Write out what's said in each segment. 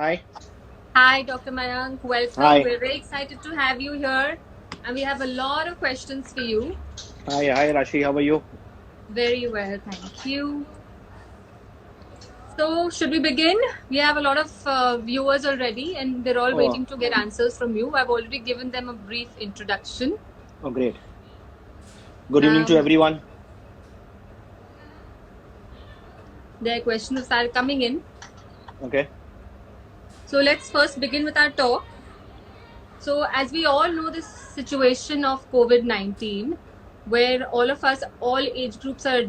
Hi. Hi, Dr. Mayank. Welcome. Hi. We're very excited to have you here. And we have a lot of questions for you. Hi, Rashi. How are you? Very well, thank you. So, should we begin? We have a lot of viewers already, and they're all Oh, waiting to get answers from you. I've already given them a brief introduction. oh, great. Good evening to Um, everyone. their questions are coming in. Okay. So, let's first begin with our talk. So, as we all know, this situation of COVID-19, where all of us, all age groups are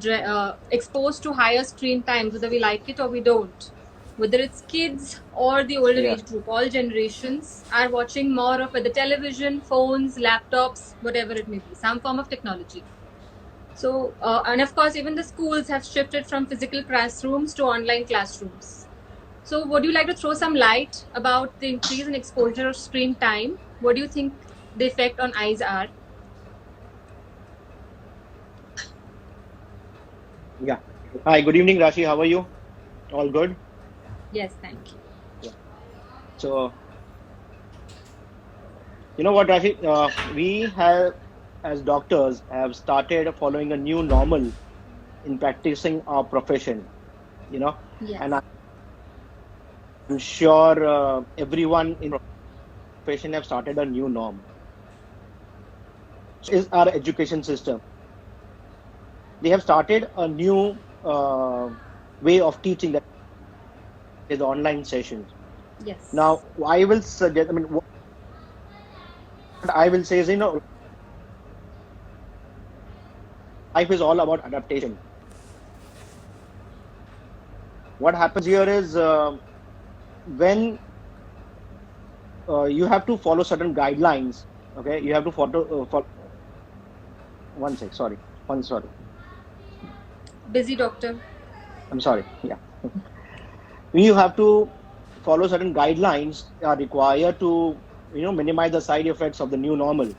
exposed to higher screen times, whether we like it or we don't. Whether it's kids or the older Yeah. age group, all generations are watching more of the television, phones, laptops, whatever it may be, some form of technology. So, and of course, even the schools have shifted from physical classrooms to online classrooms. So, would you like to throw some light about the increase in exposure of screen time? What do you think the effect on eyes are? Yeah. Hi. Good evening, Rashi. How are you? All good? Yes, thank you. Yeah. So, you know what, Rashi? We have, as doctors, have started following a new normal in practicing our profession. You know, and Yes. I'm sure everyone in profession have started a new norm. So is our education system. They have started a new way of teaching, that is online sessions. Yes. Now, I will suggest, what I will say is, life is all about adaptation. What happens here is when you have to follow certain guidelines, okay, you have to follow, one sec, sorry, sorry, Busy doctor. I'm sorry, yeah. You have to follow certain guidelines are required to, minimize the side effects of the new normal. Now,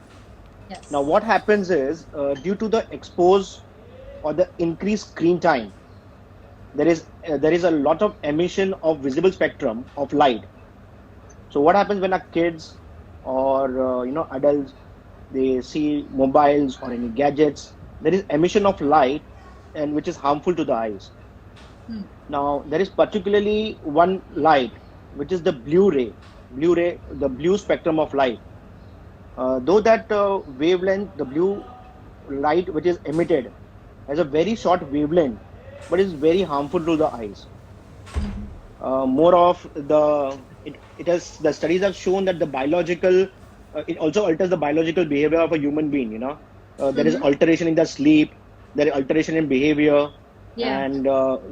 Yes. what happens is due to the expose or the increased screen time, there is a lot of emission of visible spectrum of light. So what happens when our kids or adults, they see mobiles or any gadgets, there is emission of light, and which is harmful to the eyes. Hmm. Now there is particularly one light, which is the the blue spectrum of light. Though that wavelength, the blue light which is emitted, has a very short wavelength, but is very harmful to the eyes. More of it has the studies have shown that the biological it also alters the biological behavior of a human being. There is Mm-hmm. alteration in the sleep, there is alteration in behavior, Yeah. and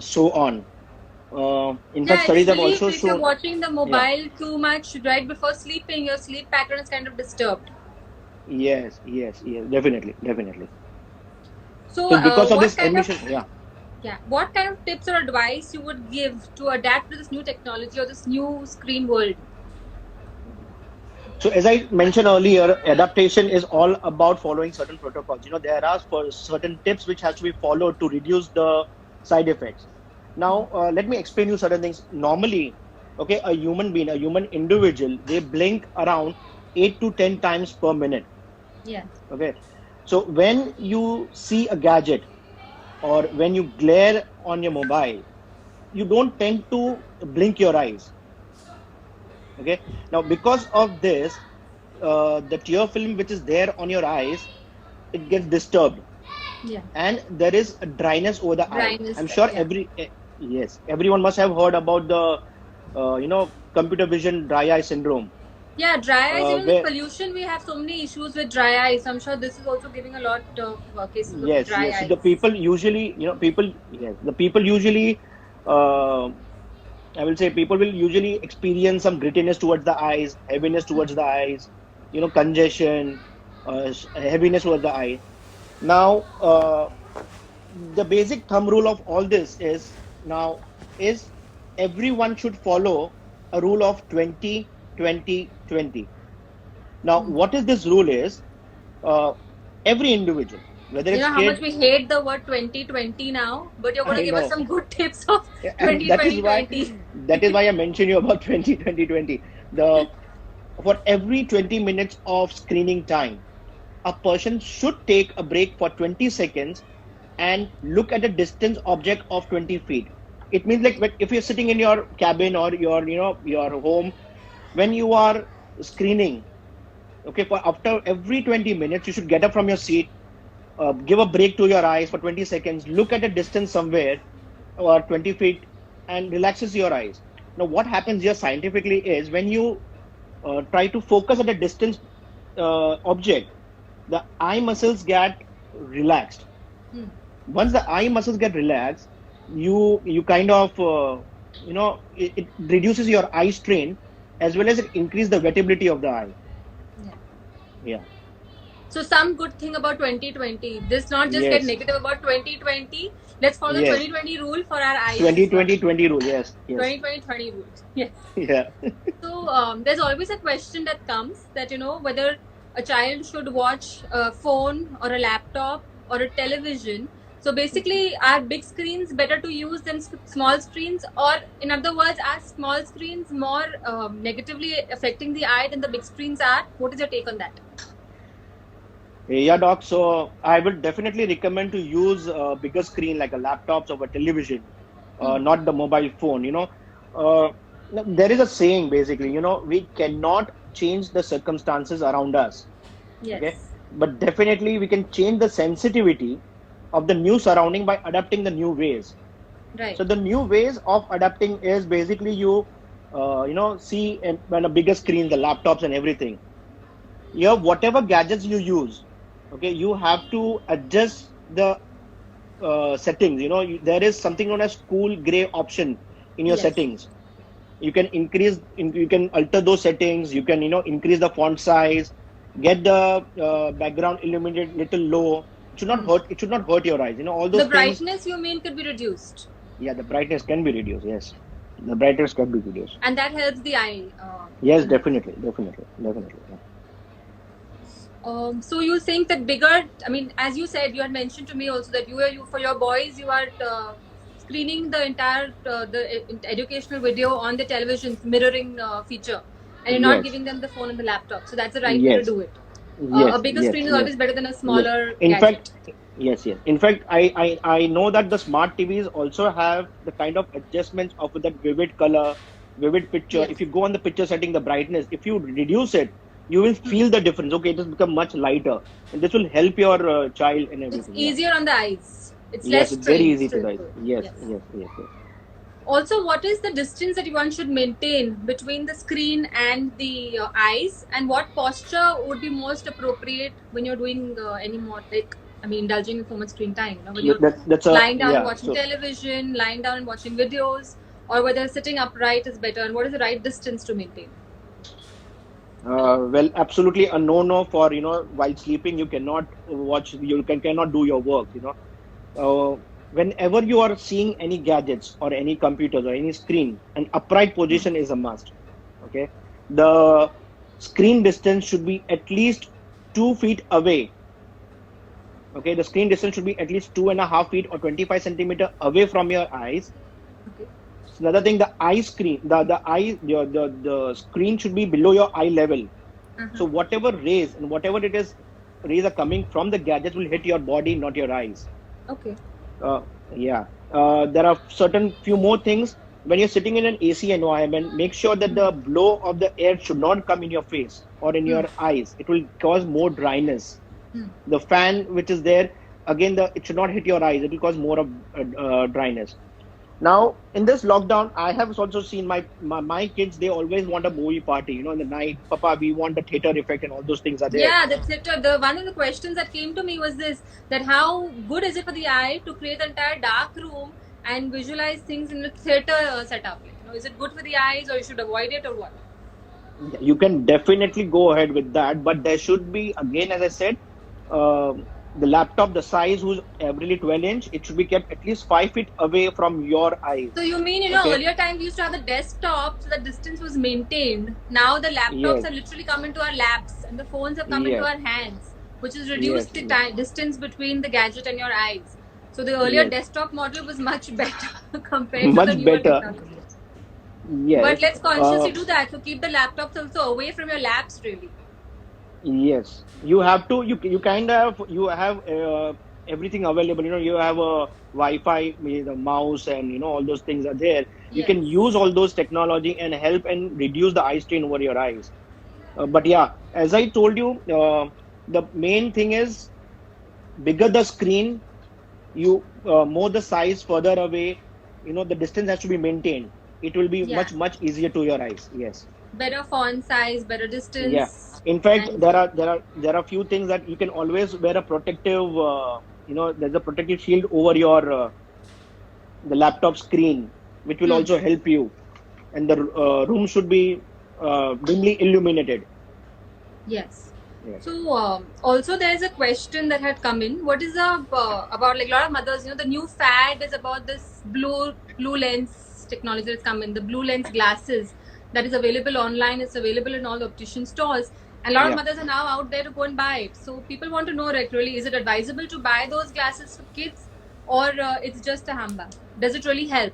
so on. In Yeah, fact, I do studies have believe also if you're shown. watching the Yeah. mobile too much right before sleeping, your sleep pattern is kind of disturbed. Yes, definitely. So, So because of what this kind of emission, yeah. what kind of tips or advice you would give to adapt to this new technology or this new screen world? So as I mentioned earlier, adaptation is all about following certain protocols. There are for certain tips which has to be followed to reduce the side effects. Now, let me explain you certain things. Normally, okay, a human individual, they blink around 8 to 10 times per minute. Yeah. Okay, so when you see a gadget or when you glare on your mobile, you don't tend to blink your eyes. Okay, now because of this, the tear film which is there on your eyes, it gets disturbed, Yeah. and there is a dryness over the eye. Dryness. I'm sure Yeah. yes, everyone must have heard about the computer vision dry eye syndrome. Yeah, dry eyes. Even with Where pollution, we have so many issues with dry eyes. I'm sure this is also giving a lot of cases of dry yes, so the eyes. people usually, the people usually, uh, I will say, people will usually experience some grittiness towards the eyes, heaviness towards the eyes, congestion, heaviness towards the eye. Now, the basic thumb rule of all this is everyone should follow a rule of 20-20-20. Now, what is this rule is, uh, every individual. Whether You it's know how much kid, we hate the word 2020 now, but you're going to I give us know. some good tips of And that is 2020 why 20. I mentioned you about 2020. The For every 20 minutes of screening time, a person should take a break for 20 seconds and look at a distance object of 20 feet. It means like if you're sitting in your cabin or your home, when you are screening, okay, for after every 20 minutes, you should get up from your seat, give a break to your eyes for 20 seconds, look at a distance somewhere or 20 feet and relaxes your eyes. Now, what happens here scientifically is when you try to focus at a distance object, the eye muscles get relaxed. Hmm. Once the eye muscles get relaxed, you kind of it reduces your eye strain as well as it increases the wettability of the eye. Yeah. Yeah. So some good thing about 2020. This not just get Yes. negative about 2020. Let's follow the Yes. 2020 rule for our eyes as well. 2020 rule. Yes. Yes. 2020 rules. Yes. Yeah. So there's always a question that comes that whether a child should watch a phone or a laptop or a television. So basically, are big screens better to use than small screens, or in other words, are small screens more negatively affecting the eye than the big screens are? What is your take on that? Yeah, doc. So I would definitely recommend to use a bigger screen like a laptops or a television, not the mobile phone. Uh, there is a saying basically, we cannot change the circumstances around us. Okay, Yes. but definitely we can change the sensitivity of the new surrounding by adapting the new ways. Right. So the new ways of adapting is basically see when a bigger screen, the laptops and everything. Whatever gadgets you use, okay, you have to adjust the settings. There is something known as cool gray option in your Yes. settings. You can you can alter those settings. You can increase the font size, get the background illuminated little low. It should not hurt. It should not hurt your eyes. All The those things. brightness you mean could be reduced, Yeah, the brightness can be reduced. Yes, the brightness can be reduced. and that helps the eye. Yes, definitely. Yeah. So you think that bigger? I mean, as you said, you had mentioned to me also that you for your boys you are screening the entire educational video on the television mirroring feature, and you're not Yes. giving them the phone and the laptop. So that's the right way to Yes. do it. Yes. A bigger Yes. screen is Yes. always better than a Yes. smaller In gadget. fact, yes. In fact, I know that the smart TVs also have the kind of adjustments of that vivid color, vivid picture. Yes. If you go on the picture setting, the brightness, if you reduce it, you will feel the difference. Okay, it has become much lighter, and this will help your child and It's everything. easier on the eyes. It's Yes, less it's very easy to strainful. write. Yes. Also, what is the distance that one should maintain between the screen and the eyes, and what posture would be most appropriate when you're doing any more, indulging in so much screen time? When you're That's lying down and yeah. watching So, television, lying down and watching videos, or whether sitting upright is better, and what is the right distance to maintain? well, absolutely a no for while sleeping you cannot watch, cannot do your work. Whenever you are seeing any gadgets or any computers or any screen, an upright position is a must. Okay, the screen distance should be at least 2 feet away. Okay, the screen distance should be at least 2.5 feet or 25 centimeter away from your eyes. Okay. Another thing, the screen should be below your eye level. So whatever rays and whatever rays are coming from the gadgets will hit your body, not your eyes. Okay. Yeah. There are certain few more things. When you're sitting in an AC environment, make sure that the blow of the air should not come in your face or in your eyes. It will cause more dryness. The fan which is there, again, it should not hit your eyes. It will cause more of dryness. Now, in this lockdown, I have also seen my kids, they always want a movie party, in the night. Papa, we want the theater effect and all those things are there. Yeah, that's it. One of the questions that came to me was this, that how good is it for the eye to create an entire dark room and visualize things in a theater setup? Is it good for the eyes, or you should avoid it, or what? You can definitely go ahead with that, but there should be, again, as I said, the laptop, the size who's really 12-inch, it should be kept at least 5 feet away from your eyes. So you mean, Okay. earlier times we used to have the desktop, so the distance was maintained. Now the laptops Yes. have literally come into our laps and the phones have come into Yes. our hands. which has reduced the distance between the gadget and your eyes. So the earlier desktop model was much better compared to the newer technology. Yes. But let's consciously do that. So keep the laptops also away from your laps, really. Yes, you have to. You kind of you have everything available. You have a Wi-Fi, the mouse, and all those things are there. You can use all those technology and help and reduce the eye strain over your eyes. But yeah, as I told you, the main thing is bigger the screen, you more the size further away. The distance has to be maintained. It will be much easier to your eyes. Yes. Better font size, better distance. Yeah. In fact, there are few things that you can always wear a protective. There's a protective shield over your the laptop screen, which will also help you. And the room should be dimly illuminated. Yes. So also there is a question that had come in. What is about like a lot of mothers? The new fad is about this blue lens technology that's come in. The blue lens glasses that is available online. It's available in all the optician stores. And a lot of mothers are now out there to go and buy it. So people want to know, like, really, is it advisable to buy those glasses for kids, or it's just a handbag? Does it really help?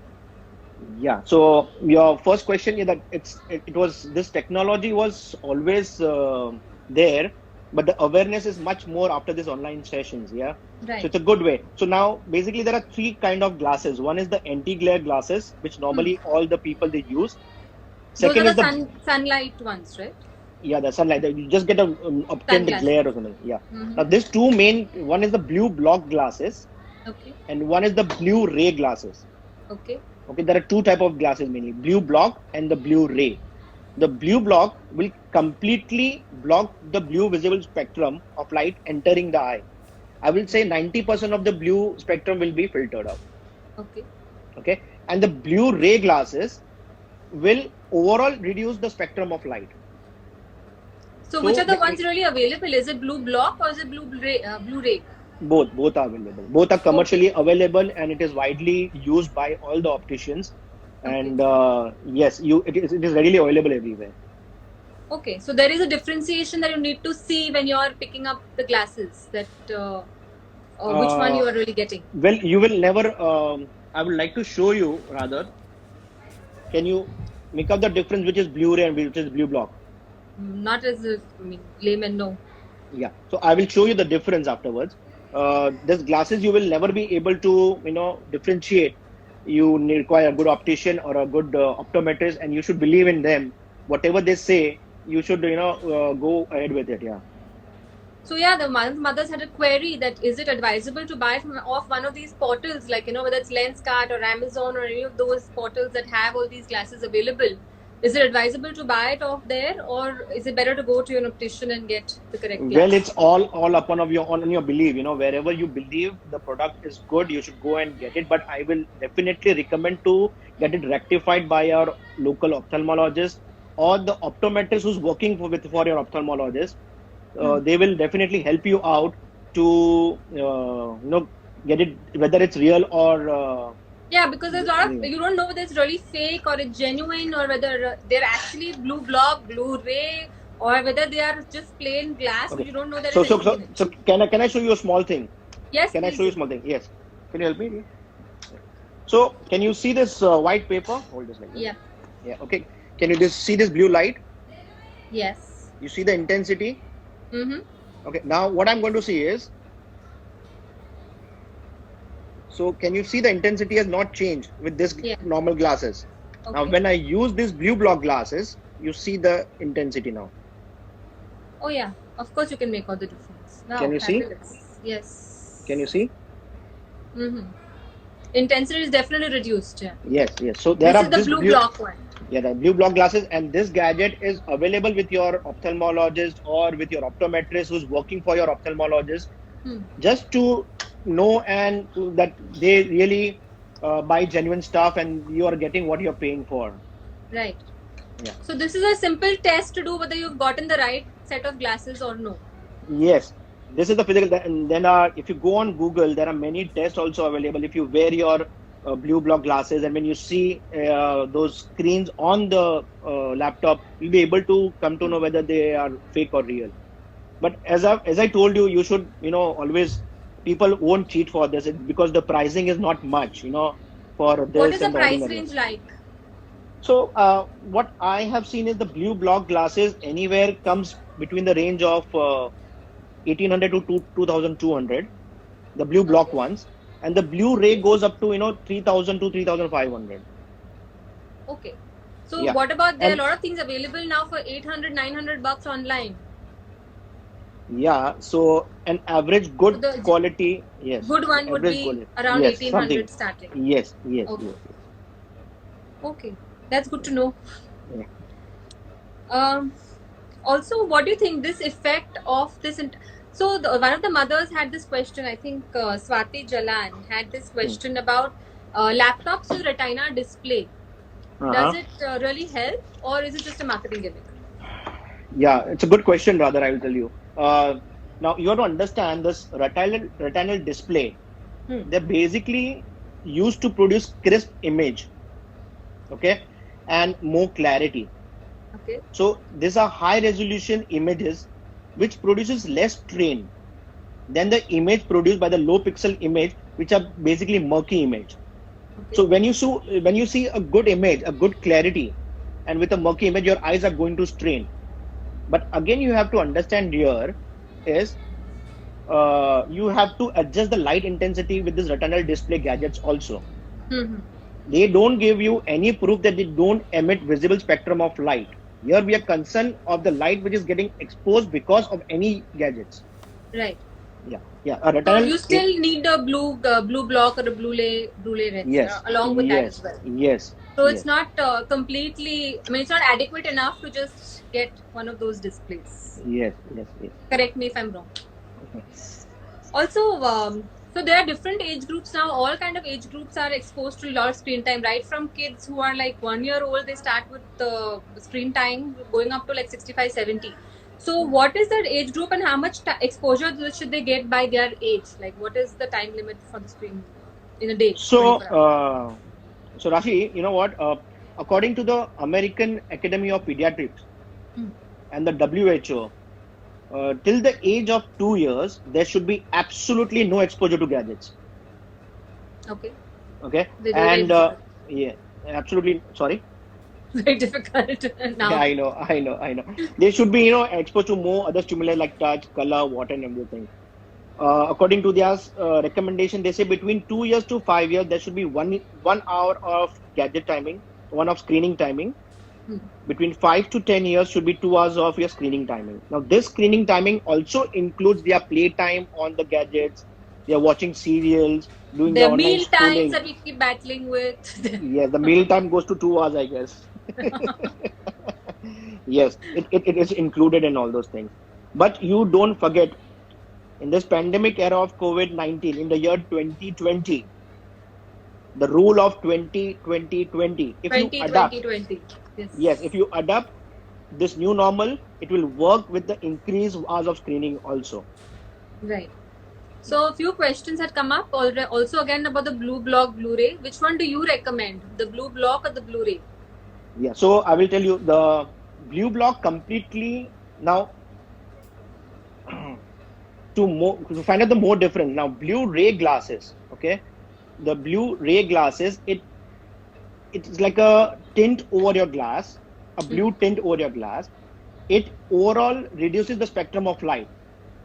Yeah. So your first question is that this technology was always there, but the awareness is much more after this online sessions. Yeah. Right. So it's a good way. So now basically there are three kind of glasses. One is the anti-glare glasses, which normally all the people they use. Second those are the sunlight ones, right? Yeah, the sunlight. You just get a obtained glare or something. Yeah. Now these two main, one is the blue block glasses. Okay. And one is the blue ray glasses. Okay. Okay, there are two type of glasses mainly, blue block and the blue ray. The blue block will completely block the blue visible spectrum of light entering the eye. I will say 90% of the blue spectrum will be filtered out. Okay. Okay. And the blue ray glasses will overall reduce the spectrum of light. So which are the ones really available? Is it blue block or is it blue ray? Both are available. Both are commercially available, and it is widely used by all the opticians. And yes, it is readily available everywhere. Okay, so there is a differentiation that you need to see when you are picking up the glasses, that which one you are really getting. Well, you will never. I would like to show you rather. Can you make up the difference which is blue ray and which is blue block? Not as a layman, no. Yeah, so I will show you the difference afterwards. These glasses you will never be able to differentiate. You require a good optician or a good optometrist, and you should believe in them. Whatever they say, you should go ahead with it. Yeah. So yeah, the mothers had a query that is it advisable to buy off one of these portals, like whether it's Lenskart or Amazon or any of those portals that have all these glasses available. Is it advisable to buy it off there, or is it better to go to an optician and get the correct glass? Well, it's all upon on your belief. Wherever you believe the product is good, you should go and get it. But I will definitely recommend to get it rectified by your local ophthalmologist or the optometrist who's working for your ophthalmologist. They will definitely help you out to get it, whether it's real or. Yeah, because there's a lot of, you don't know whether it's really fake or it's genuine, or whether they're actually blue block, blue ray, or whether they are just plain glass. Okay. You don't know that. So can I show you a small thing? Yes. Can I show you a small thing? Yes. Can you help me? So can you see this white paper? Hold this like that. Yeah. Yeah. Okay. Can you just see this blue light? Yes. You see the intensity? Mm-hmm. Okay. Now what I'm going to see is. So can you see the intensity has not changed with this normal glasses? Okay. Now when I use these blue block glasses, you see the intensity now. Oh yeah, of course you can make all the difference. Wow, can you see? Yes. Can you see? Mm-hmm. Intensity is definitely reduced. Yeah. Yes. So this is the blue block one. Yeah, the blue block glasses, and this gadget is available with your ophthalmologist or with your optometrist who's working for your ophthalmologist, just to know and that they really buy genuine stuff and you are getting what you're paying for. Right. Yeah. So this is a simple test to do whether you've gotten the right set of glasses or no. Yes. This is the physical. And then if you go on Google, there are many tests also available. If you wear your blue block glasses and when you see those screens on the laptop, you'll be able to come to know whether they are fake or real. But as I told you, you should, always, people won't cheat for this because the pricing is not much, for What this is the and the price ordinary. range like? So what I have seen is the blue block glasses anywhere comes between the range of 1800 to 2200, the blue block Okay. ones, and the blue ray goes up to 3000 to 3500. Okay. So Yeah, what about, there are and a lot of things available now for 800, 900 bucks online. yeah, so an average So good the quality, yes, good one would average be quality, around yes, something, 1800 starting. yes, yes, Okay. yes, yes. Okay. That's good to know. Yeah. Um, Also, what do you think this effect of this? So one of the mothers had this question. I think Swati Jalan had this Hmm. question about laptops with Retina display. Does Uh-huh. it really help, or is it just a marketing gimmick? Yeah, it's a good question, rather, I will tell you. Now, you have to understand this retinal display. Hmm. They're basically used to produce crisp image, okay, and more clarity. Okay. So these are high resolution images which produces less strain than the image produced by the low pixel image, which are basically murky image. Okay. So when you see a good image, a good clarity, and with a murky image, your eyes are going to strain. But again, you have to understand here is you have to adjust the light intensity with this retinal display gadgets also. Hmm. They don't give you any proof that they don't emit visible spectrum of light. Here we are concerned of the light which is getting exposed because of any gadgets. Right. Yeah, yeah. A So retinal. you still need a blue block or a blue ray lens Yes, along with that as yes, well. yes, So it's yes, not completely. I mean, it's not adequate enough to just get one of those displays. yes, yes, yes. Correct me if I'm wrong. Also, so there are different age groups now. All kind of age groups are exposed to a lot of screen time, right from kids who are like 1 year old, they start with screen time going up to like 65, 70. So what is that age group and how much exposure should they get by their age? Like what is the time limit for the screen in a day, So, 24 hours? so Rashi, you know what? According to the American Academy of Pediatrics and the WHO, till the age of 2 years, there should be absolutely no exposure to gadgets. Okay. Okay, They do and very yeah, absolutely. Sorry. very difficult now. Yeah, I know. They should be, exposed to more other stimuli like touch, color, water, and everything. According to their recommendation, they say between 2 years to 5 years, there should be 1 hour of gadget timing, one of screening timing. Between 5 to 10 years should be 2 hours of your screening timing. Now, this screening timing also includes their play time on the gadgets. They are watching serials, doing The their online meal times schooling. that we keep battling with. Yes, the meal time goes to 2 hours, I guess. Yes, it is included in all those things. But you don't forget, in this pandemic era of COVID-19, in the year 2020, the rule of 20-20-20, if you 20, adapt, 20. yes, if you adapt this new normal, it will work with the increased hours of screening also. Right. So a few questions had come up also again about the blue block Blu-ray. Which one do you recommend? The blue block or the Blu-ray? Yeah, so I will tell you the blue block completely now to find out the more difference. Now, Blu-ray glasses, okay, the Blu-ray glasses, it's like a tint over your glass, a blue tint over your glass. It overall reduces the spectrum of light,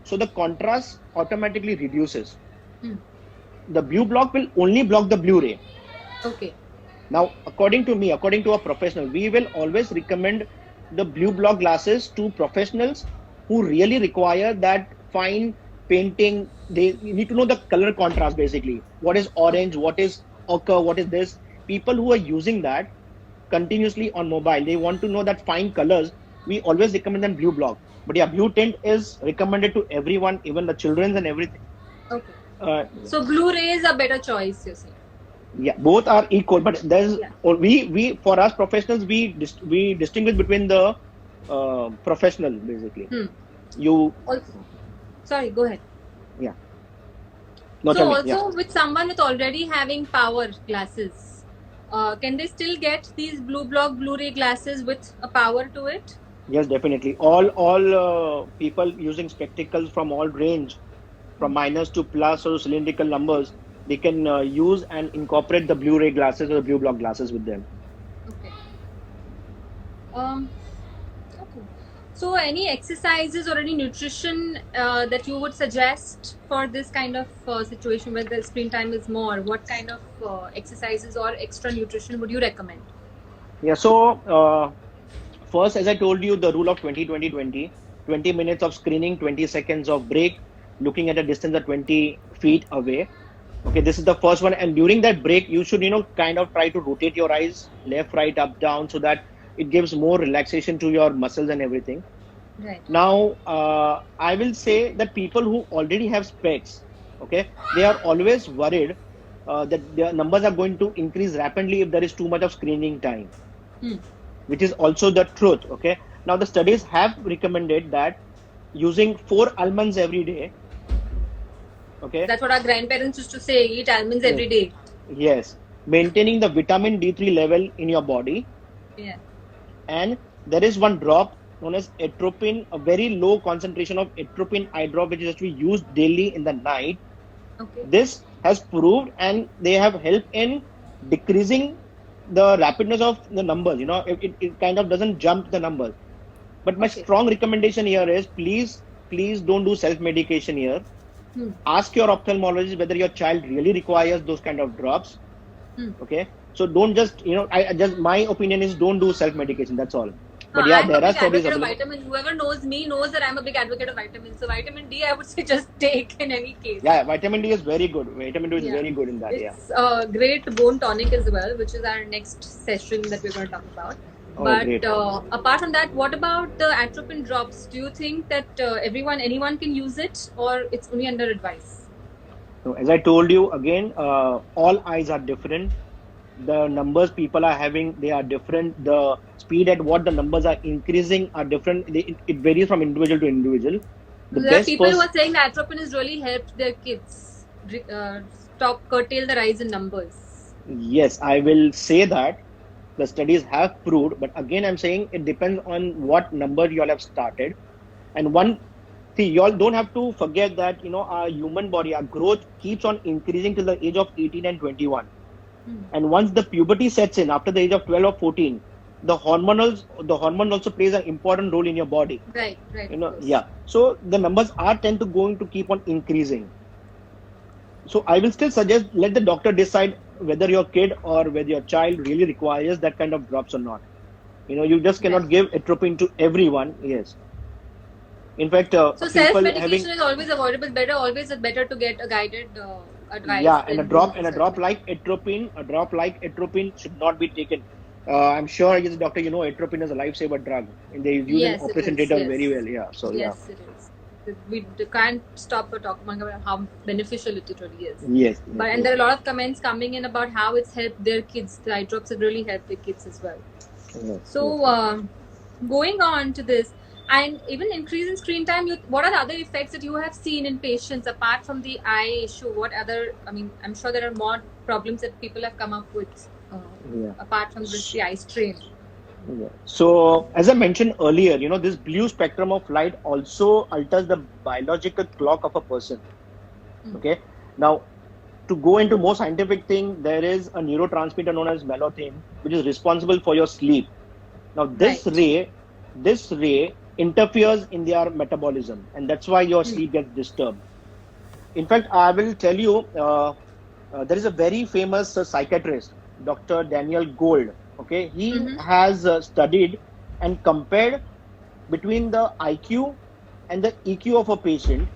so the contrast automatically reduces. The blue block will only block the Blu-ray. Okay. Now, according to me, according to a professional, we will always recommend the blue block glasses to professionals who really require that fine painting. They need to know the color contrast, basically. What is orange? What is ochre? What is this? People who are using that continuously on mobile, they want to know that fine colors. We always recommend them blue block. But yeah, blue tint is recommended to everyone, even the children and everything. Okay. So Blu-ray is a better choice, you say? Yeah, both are equal, but there's we for us professionals we distinguish between the professional basically. You sorry, go ahead. Yeah. No, so also with someone with already having power glasses, can they still get these blue block Blu-ray glasses with a power to it? Yes, definitely. All people using spectacles from all range, from minus to plus or cylindrical numbers, they can use and incorporate the Blu-ray glasses or the blue block glasses with them. Okay. Um, okay. So, any exercises or any nutrition that you would suggest for this kind of situation where the screen time is more? What kind of exercises or extra nutrition would you recommend? Yeah. So first, as I told you, the rule of 20-20-20, 20 minutes of screening, 20 seconds of break, looking at a distance of 20 feet away. Okay, this is the first one. And during that break, you should, kind of try to rotate your eyes left, right, up, down, so that it gives more relaxation to your muscles and everything. Right. Now, I will say that people who already have specs, okay, they are always worried that their numbers are going to increase rapidly if there is too much of screening time, which is also the truth. Okay. Now, the studies have recommended that using 4 almonds every day. Okay. That's what our grandparents used to say: eat almonds every day. Yes. Maintaining the vitamin D3 level in your body. Yeah. And there is one drop known as atropine, a very low concentration of atropine eye drop, which is to be used daily in the night. Okay. This has proved, and they have helped in decreasing the rapidness of the numbers. It kind of doesn't jump the numbers. But my strong recommendation here is please don't do self-medication here. Ask your ophthalmologist whether your child really requires those kind of drops. Okay. So don't just, my opinion is don't do self-medication. That's all. But yeah, there are studies available. Vitamins. Whoever knows me knows that I'm a big advocate of vitamins. So vitamin D, I would say just take in any case. Yeah, vitamin D is very good. Vitamin D is very good in that. It's a great bone tonic as well, which is our next session that we're going to talk about. But apart from that, what about the atropine drops? Do you think that anyone can use it, or it's only under advice? So, as I told you again, all eyes are different. The numbers people are having, they are different. The speed at what the numbers are increasing are different. It varies from individual to individual. There are people who are saying that atropine has really helped their kids curtail the rise in numbers. Yes, I will say that the studies have proved, but again, I'm saying it depends on what number you all have started. And you all don't have to forget that, our human body, our growth keeps on increasing till the age of 18 and 21. And once the puberty sets in after the age of 12 or 14, the hormone also plays an important role in your body. Right. Yeah. So the numbers are going to keep on increasing. So I will still suggest, let the doctor decide whether your kid or whether your child really requires that kind of drops or not. You just cannot give atropine to everyone. Yes. In fact, so self-medication is always avoidable. Better to get a guided advice. Yeah, and a drop like atropine should not be taken. I'm sure as a doctor, atropine is a lifesaver drug, and they use in operation theater very well. Yeah. So yes, it is. We can't stop talking about how beneficial it really is. Yes. And there are a lot of comments coming in about how it's helped their kids. The eye drops have really helped their kids as well. Yes, so going on to this, and even increase in screen time, what are the other effects that you have seen in patients apart from the eye issue? I'm sure there are more problems that people have come up with apart from the eye strain. Yeah. So, as I mentioned earlier, this blue spectrum of light also alters the biological clock of a person. Okay. Now, to go into more scientific thing, there is a neurotransmitter known as melatonin, which is responsible for your sleep. Now, this ray interferes in their metabolism, and that's why your sleep gets disturbed. In fact, I will tell you, there is a very famous psychiatrist, Dr. Daniel Gold. Okay, he has studied and compared between the IQ and the EQ of a patient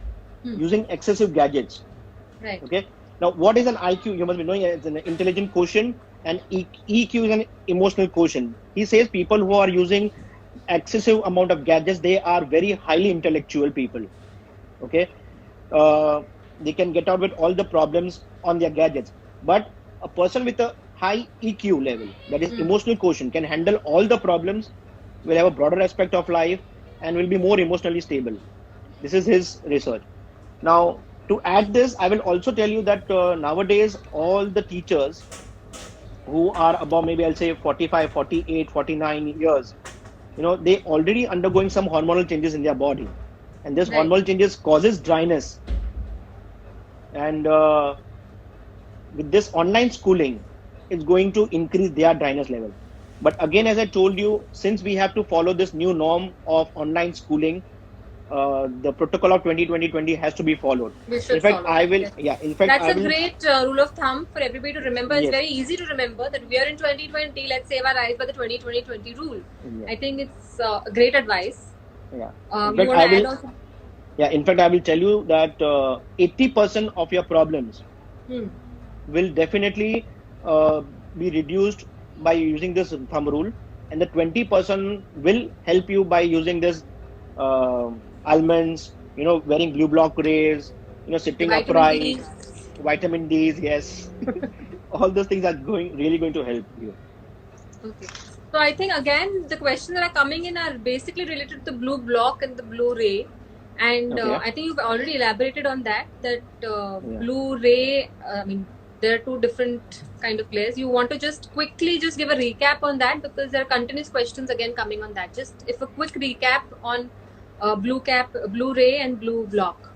using excessive gadgets. Right. Okay. Now, what is an IQ? You must be knowing it's an intelligent quotient, and EQ is an emotional quotient. He says people who are using excessive amount of gadgets, they are very highly intellectual people. Okay. They can get out with all the problems on their gadgets. But a person with a high EQ level, that is emotional quotient, can handle all the problems, will have a broader aspect of life, and will be more emotionally stable. This is his research. Now, to add this, I will also tell you that nowadays, all the teachers who are above, maybe I'll say 45, 48, 49 years, they already undergoing some hormonal changes in their body, and this Right. hormonal changes causes dryness. And with this online schooling, it's going to increase their dryness level. But again, as I told you, since we have to follow this new norm of online schooling, the protocol of 2020 has to be followed. We In should fact, follow I that. will, Yes. yeah, in fact, That's I a will, great rule of thumb for everybody to remember. It's yes, very easy to remember that we are in 2020. Let's save our eyes by the 2020 rule. yeah, I think it's great advice. yeah. You In fact, want to add on? yeah, in fact, I will tell you that 80% of your problems Hmm. will definitely be reduced by using this thumb rule, and the 20% will help you by using this almonds, wearing blue block rays, sitting Vitamin upright, D. vitamin D's, yes. All those things are really going to help you. Okay. So I think again the questions that are coming in are basically related to the blue block and the blue ray, and Okay. I think you've already elaborated on that. That Yeah. blue ray. I mean, there are two different kind of layers. You want to just quickly just give a recap on that because there are continuous questions again coming on that. Just if a quick recap on blue ray and blue block.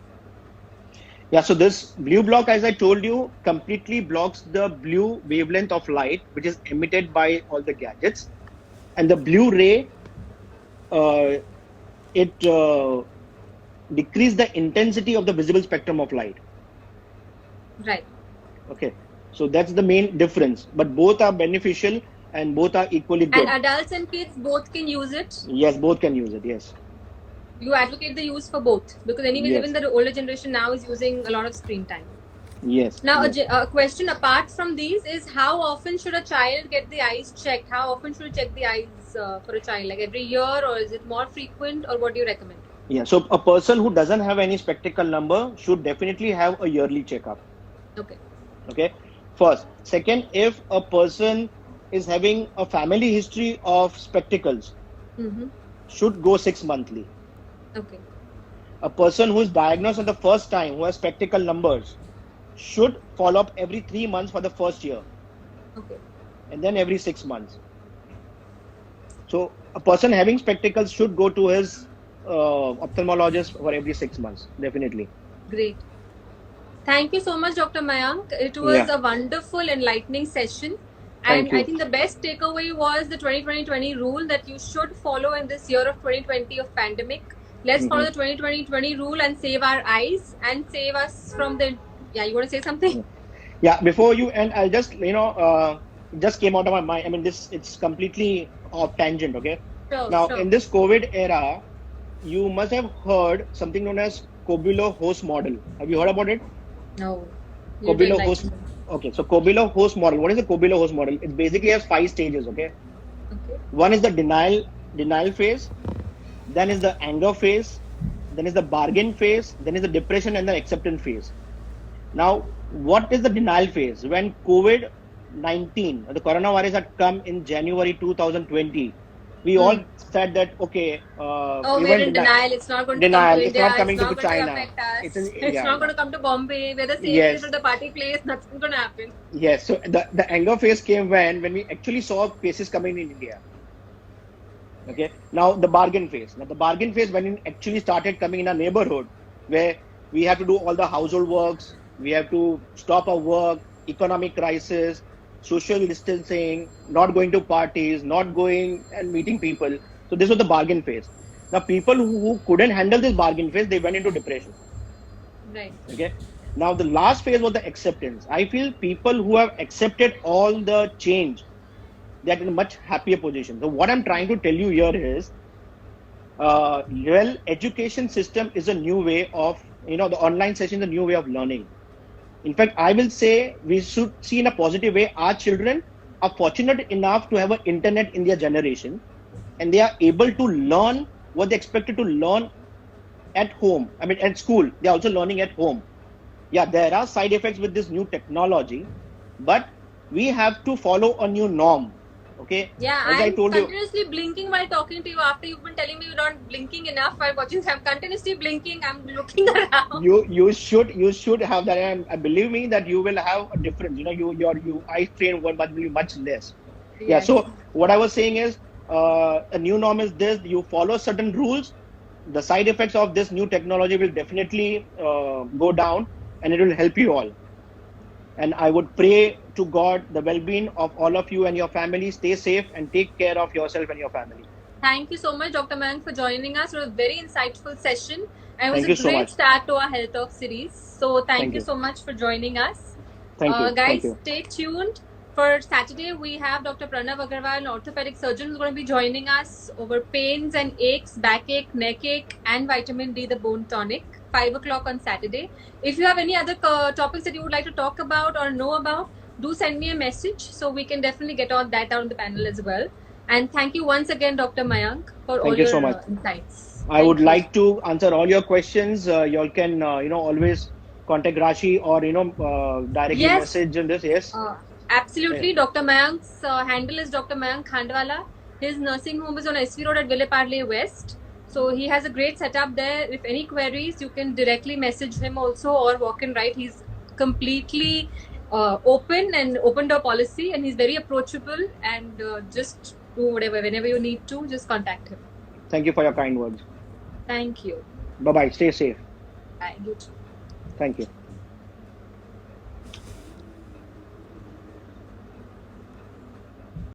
Yeah, so this blue block, as I told you, completely blocks the blue wavelength of light, which is emitted by all the gadgets. And the blue ray, it decreases the intensity of the visible spectrum of light. Right. Okay, so that's the main difference. But both are beneficial and both are equally good. And adults and kids both can use it. Yes, both can use it. Yes. You advocate the use for both because anyways, Yes. even the older generation now is using a lot of screen time. Yes. Now, yes. a question apart from these is how often should a child get the eyes checked? How often should you check the eyes for a child? Like every year, or is it more frequent, or what do you recommend? Yeah. So a person who doesn't have any spectacle number should definitely have a yearly checkup. Okay. Okay. First. Second, if a person is having a family history of spectacles, Mm-hmm. should go 6 monthly. Okay. A person who is diagnosed for the first time, who has spectacle numbers, should follow up every 3 months for the first year, Okay. and then every 6 months. So a person having spectacles should go to his ophthalmologist for every 6 months, definitely. Great. Thank you so much, Dr. Mayank. It was Yeah. a wonderful, enlightening session. Thank And you. I think the best takeaway was the 2020 rule that you should follow in this year of 2020 of pandemic. Let's follow the 2020 rule and save our eyes and save us from the. Yeah, you want to say something? Yeah, before you end, I'll just, just came out of my mind. I mean, it's completely off tangent, okay? Sure, Now, sure. in this COVID era, you must have heard something known as Kobylo-Host model. Have you heard about it? No. You didn't like Kobylo-Host. it. Okay, so Kobylo-Host model. What is the Kobylo-Host model? It basically has 5 stages, okay? Okay. One is the denial phase, then is the anger phase, then is the bargain phase, then is the depression and the acceptance phase. Now, what is the denial phase? When COVID-19, the coronavirus had come in January 2020, we all said that, okay, Oh, we we're were in denial. It's not going to Denial. come to It's India. not coming it's to not going China. to affect us. It's It's, in- yeah, not yeah. going to come to Bombay. We're the same Yes. place at the party place. Nothing's going to happen. Yes, so the anger phase came when we actually saw cases coming in India. Okay, now the bargain phase. Now the bargain phase when it actually started coming in our neighborhood, where we have to do all the household works, we have to stop our work, economic crisis, social distancing, not going to parties, not going and meeting people. So this was the bargain phase. Now people who couldn't handle this bargain phase, they went into depression. Right. Okay. Now the last phase was the acceptance. I feel people who have accepted all the change, they're in a much happier position. So what I'm trying to tell you here is, well, education system is a new way of, the online session is a new way of learning. In fact, I will say we should see in a positive way. Our children are fortunate enough to have an internet in their generation, and they are able to learn what they expected to learn at home. I mean, at school, they're also learning at home. Yeah, there are side effects with this new technology, but we have to follow a new norm. Okay. Yeah, As I I'm told you, continuously blinking while talking to you after you've been telling me you're not blinking enough while watching. I'm continuously blinking. I'm looking around. you should have that, and believe me that you will have a difference. Your eye strain will be much less. Yeah. Yes. So what I was saying is, a new norm is this: you follow certain rules, the side effects of this new technology will definitely go down, and it will help you all. And I would pray to God the well-being of all of you and your family. Stay safe and take care of yourself and your family. Thank you so much, Dr. Mayank, for joining us. It was a very insightful session, and it Thank was you a so great much. start to our Health Talk series. So thank you you. so much for joining us. Thank you. Guys, Thank you. stay tuned. For Saturday, we have Dr. Pranav Agarwal, an orthopedic surgeon, who's going to be joining us over pains and aches, backache, neck ache, and vitamin D, the bone tonic, 5 o'clock on Saturday. If you have any other topics that you would like to talk about or know about, do send me a message so we can definitely get on that on the panel as well. And thank you once again, Dr. Mayank, for all your insights. I would like to answer all your questions. You all can, always contact Rashi or, directly message in this. Yes. Absolutely. Dr. Mayank's handle is Dr. Mayank Khandwala. His nursing home is on SV Road at Villeparle West. So he has a great setup there. If any queries, you can directly message him also or walk in right. He's completely open and open door policy, and he's very approachable, and just do whatever, whenever you need to, just contact him. Thank you for your kind words. Thank you. Bye-bye. Stay safe. Bye. You too. Thank you.